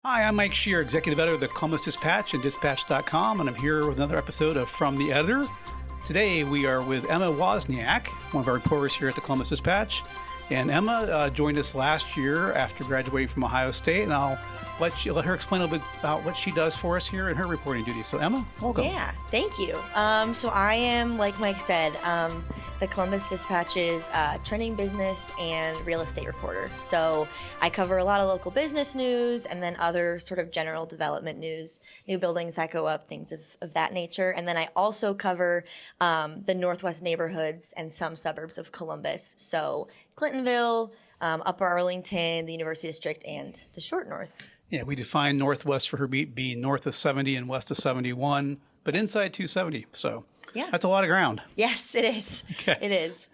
Hi, I'm Mike Shearer, Executive Editor of the Columbus Dispatch and Dispatch.com, and I'm here with another episode of From the Editor. Today we are with Emma Wozniak, one of our reporters here at the Columbus Dispatch. And Emma joined us last year after graduating from Ohio State, and I'll let her explain a little bit about what she does for us here in her reporting duties. So Emma, welcome. Yeah, thank you. So I am, like Mike said, the Columbus Dispatch's trending business and real estate reporter. So I cover a lot of local business news and then other sort of general development news, new buildings that go up, things of that nature. And then I also cover the Northwest neighborhoods and some suburbs of Columbus. So Clintonville, Upper Arlington, the University District, and the Short North. Yeah, we define Northwest for her being north of 70 and west of 71, but inside 270. So yeah, that's a lot of ground. Yes, it is. Okay. It is.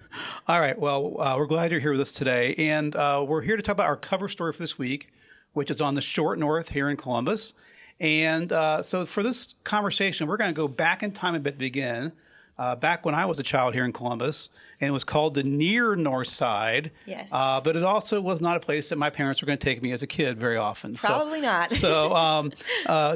All right. Well, we're glad you're here with us today. And we're here to talk about our cover story for this week, which is on the Short North here in Columbus. And so for this conversation, we're going to go back in time a bit to begin. Back when I was a child here in Columbus, and it was called the Near North Side. Yes. But it also was not a place that my parents were going to take me as a kid very often. Probably not. So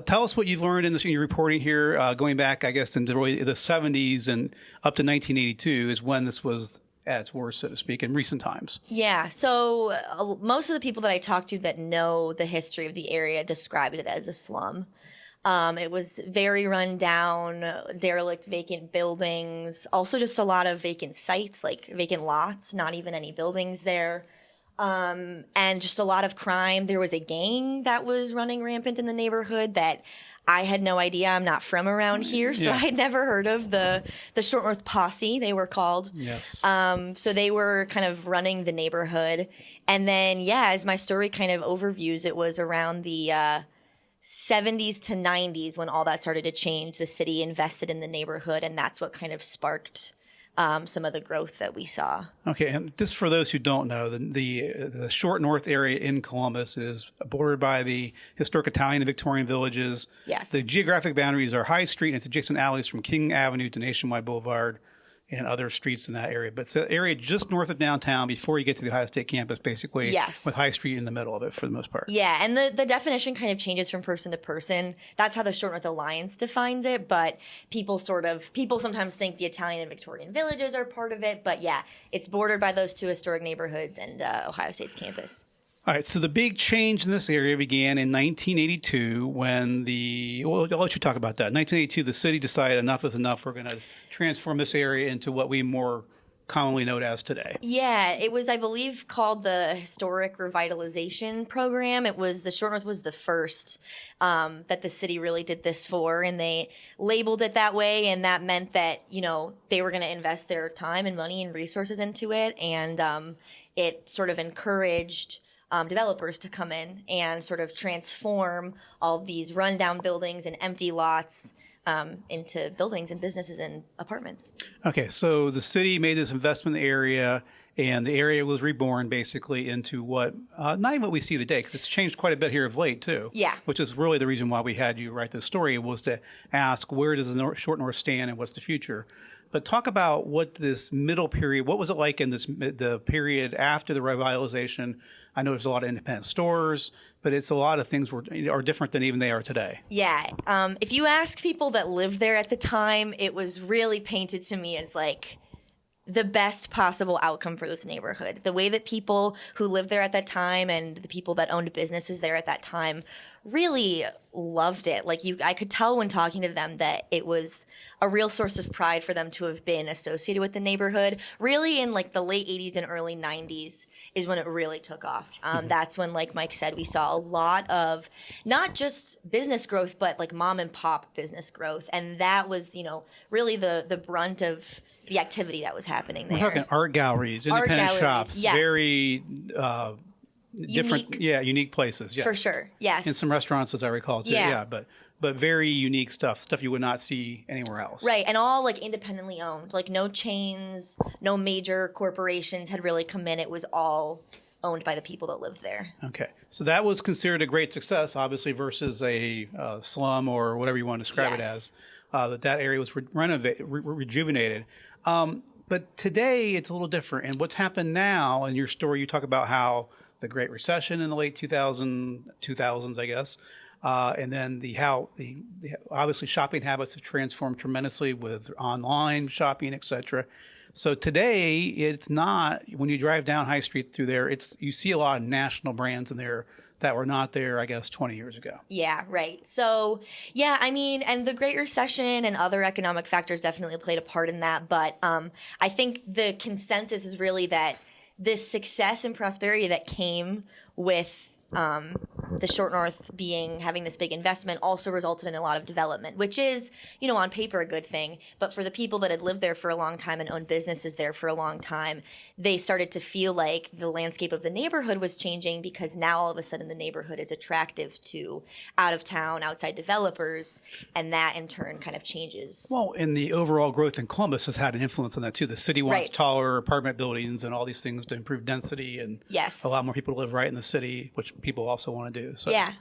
tell us what you've learned in your reporting here, going back, I guess, into really the 70s and up to 1982 is when this was at its worst, so to speak, in recent times. Yeah. So most of the people that I talked to that know the history of the area described it as a slum. It was very run down, derelict, vacant buildings, also just a lot of vacant sites, like vacant lots, not even any buildings there, and just a lot of crime. There was a gang that was running rampant in the neighborhood that I had no idea. I'm not from around here, so I had never heard of the Short North Posse, they were called. Yes. So they were kind of running the neighborhood. And then, as my story kind of overviews, it was around the 70s to 90s when all that started to change. The city invested in the neighborhood, and that's what kind of sparked some of the growth that we saw. Okay, and just for those who don't know, the Short North area in Columbus is bordered by the historic Italian and Victorian villages. Yes. The geographic boundaries are High Street and its adjacent alleys from King Avenue to Nationwide Boulevard and other streets in that area. But it's the area just north of downtown before you get to the Ohio State campus, basically, Yes. with High Street in the middle of it for the most part. Yeah, and the definition kind of changes from person to person. That's how the Short North Alliance defines it, but people sometimes think the Italian and Victorian villages are part of it, but it's bordered by those two historic neighborhoods and Ohio State's campus. All right, so the big change in this area began in 1982 when I'll let you talk about that. In 1982, the city decided enough is enough. We're going to transform this area into what we more commonly know it as today. Yeah, it was, I believe, called the Historic Revitalization Program. The Short North was the first that the city really did this for, and they labeled it that way, and that meant that, they were going to invest their time and money and resources into it, and it sort of encouraged developers to come in and sort of transform all these rundown buildings and empty lots into buildings and businesses and apartments. Okay, so the city made this investment in the area, and the area was reborn basically into what, not even what we see today, because it's changed quite a bit here of late too. Yeah. Which is really the reason why we had you write this story, was to ask where does the Short North stand and what's the future. But talk about what this middle period, what was it like in the period after the revitalization? I know there's a lot of independent stores, but it's a lot of things are different than even they are today. Yeah. If you ask people that lived there at the time, it was really painted to me as like the best possible outcome for this neighborhood. The way that people who lived there at that time and the people that owned businesses there at that time really loved it. I could tell when talking to them that it was a real source of pride for them to have been associated with the neighborhood. Really in the late 80s and early 90s is when it really took off. That's when, like Mike said, we saw a lot of not just business growth, but mom and pop business growth. And that was, really the brunt of the activity that was happening there. We're talking art galleries, independent shops, yes. very different, unique places. Yes. For sure, yes. And some restaurants, as I recall, too. Yeah. But very unique stuff you would not see anywhere else. Right, and all independently owned. No chains, no major corporations had really come in. It was all owned by the people that lived there. Okay, so that was considered a great success, obviously, versus a slum or whatever you want to describe it as. That area was rejuvenated. But today it's a little different. And what's happened now, in your story, you talk about how the Great Recession in the late 2000s, I guess. And then the obviously shopping habits have transformed tremendously with online shopping, et cetera. So today, it's not, when you drive down High Street through there, you see a lot of national brands in there that were not there, I guess, 20 years ago. Yeah, right. So, yeah, I mean, and the Great Recession and other economic factors definitely played a part in that. But I think the consensus is really that this success and prosperity that came with the Short North having this big investment also resulted in a lot of development, which is, on paper a good thing. But for the people that had lived there for a long time and owned businesses there for a long time, they started to feel like the landscape of the neighborhood was changing because now all of a sudden the neighborhood is attractive to out-of-town, outside developers, and that in turn kind of changes. Well, and the overall growth in Columbus has had an influence on that too. The city wants Right. taller apartment buildings and all these things to improve density and Yes. allow more people to live right in the city, which people also want to do. So. Yeah.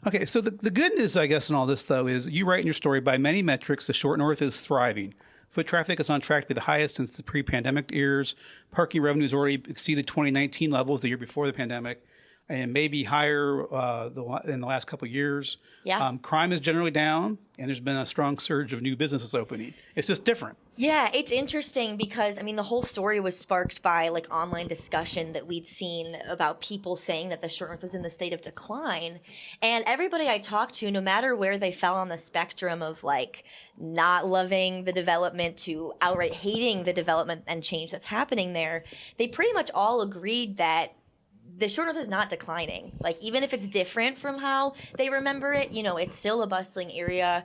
Okay, so the good news, I guess, in all this, though, is you write in your story, by many metrics, the Short North is thriving. Foot traffic is on track to be the highest since the pre-pandemic years. Parking revenues already exceeded 2019 levels the year before the pandemic, and maybe higher in the last couple of years. Yeah. Crime is generally down, and there's been a strong surge of new businesses opening. It's just different. Yeah, it's interesting because, I mean, the whole story was sparked by like online discussion that we'd seen about people saying that the Short North was in the state of decline. And everybody I talked to, no matter where they fell on the spectrum of like not loving the development to outright hating the development and change that's happening there, they pretty much all agreed that the Short North is not declining. Like, even if it's different from how they remember it, it's still a bustling area,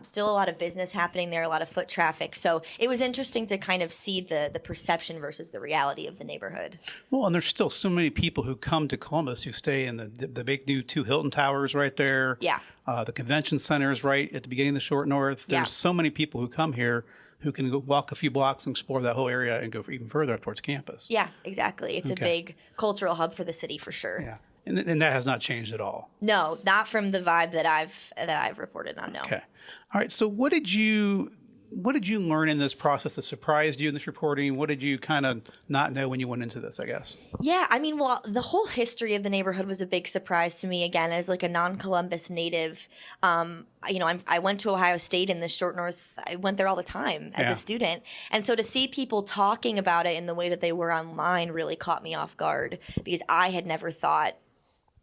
still a lot of business happening there, a lot of foot traffic. So it was interesting to kind of see the perception versus the reality of the neighborhood. Well, and there's still so many people who come to Columbus who stay in the big new 2 Hilton Towers right there. Yeah. The convention center is right at the beginning of the Short North. There's so many people who come here who can go walk a few blocks and explore that whole area and go even further towards campus. Yeah, exactly. It's a big cultural hub for the city for sure. Yeah, and that has not changed at all. No, not from the vibe that I've reported on. No. Okay, all right. So what did you learn in this process that surprised you in this reporting? What did you kind of not know when you went into this, I guess? Yeah, I mean, well, the whole history of the neighborhood was a big surprise to me, again, as like a non-Columbus native. I went to Ohio State in the Short North. I went there all the time as a student. And so to see people talking about it in the way that they were online really caught me off guard because I had never thought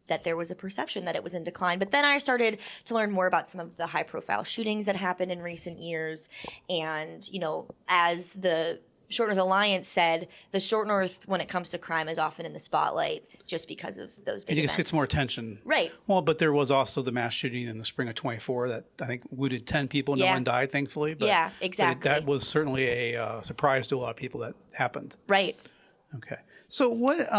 that there was a perception that it was in decline. But then I started to learn more about some of the high-profile shootings that happened in recent years. And, as the Short North Alliance said, the Short North, when it comes to crime, is often in the spotlight just because of those big And it events. gets more attention. Right. Well, but there was also the mass shooting in the spring of 24 that I think wounded 10 people. No one died, thankfully. But, yeah, exactly. But that was certainly a surprise to a lot of people that happened. Right. Okay. So what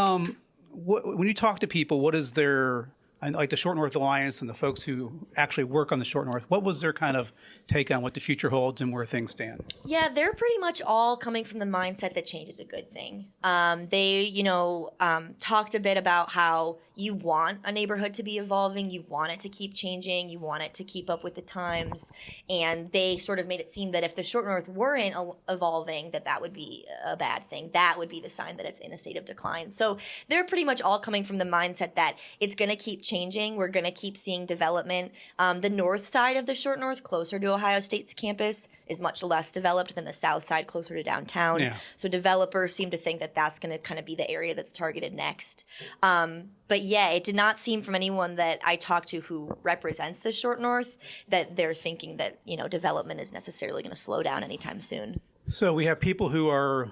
when you talk to people, what is their, like the Short North Alliance and the folks who actually work on the Short North, what was their kind of take on what the future holds and where things stand? Yeah, they're pretty much all coming from the mindset that change is a good thing. They, talked a bit about how you want a neighborhood to be evolving, you want it to keep changing, you want it to keep up with the times, and they sort of made it seem that if the Short North weren't evolving, that would be a bad thing. That would be the sign that it's in a state of decline. So they're pretty much all coming from the mindset that it's going to keep changing. We're going to keep seeing development. The north side of the Short North, closer to Ohio State's campus, is much less developed than the south side, closer to downtown. Yeah. So developers seem to think that that's going to kind of be the area that's targeted next. But yeah, it did not seem from anyone that I talked to who represents the Short North that they're thinking that, development is necessarily going to slow down anytime soon. So we have people who are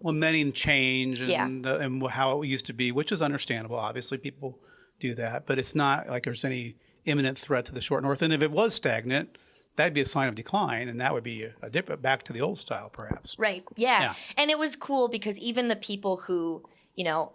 lamenting change and, Yeah. and how it used to be, which is understandable. Obviously, people do that, but it's not like there's any imminent threat to the Short North. And if it was stagnant, that'd be a sign of decline, and that would be a dip back to the old style, perhaps. Right. Yeah. And it was cool because even the people who,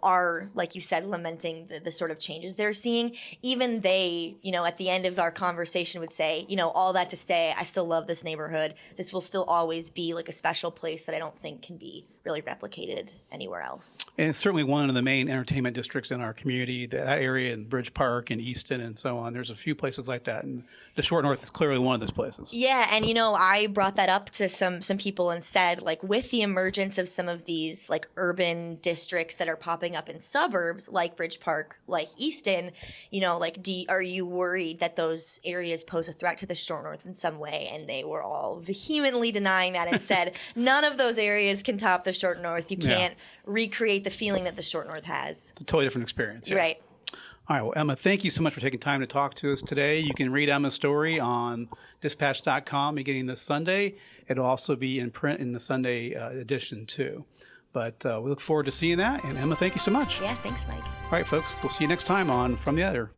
are, like you said, lamenting the sort of changes they're seeing, even they, at the end of our conversation would say, all that to say, I still love this neighborhood. This will still always be like a special place that I don't think can be really replicated anywhere else. And it's certainly one of the main entertainment districts in our community, that area in Bridge Park and Easton and so on. There's a few places like that, and the Short North is clearly one of those places. Yeah, and I brought that up to some people and said, like, with the emergence of some of these like urban districts that that are popping up in suburbs like Bridge Park, like Easton, like are you worried that those areas pose a threat to the short north in some way? And they were all vehemently denying that and said, none of those areas can top the short north. You can't recreate the feeling that the short north has. It's a totally different experience. Yeah. Right. All right. Well, Emma, thank you so much for taking time to talk to us today. You can read Emma's story on dispatch.com beginning this Sunday. It'll also be in print in the Sunday edition, too. But we look forward to seeing that. And Emma, thank you so much. Yeah, thanks, Mike. All right, folks. We'll see you next time on From the Editor.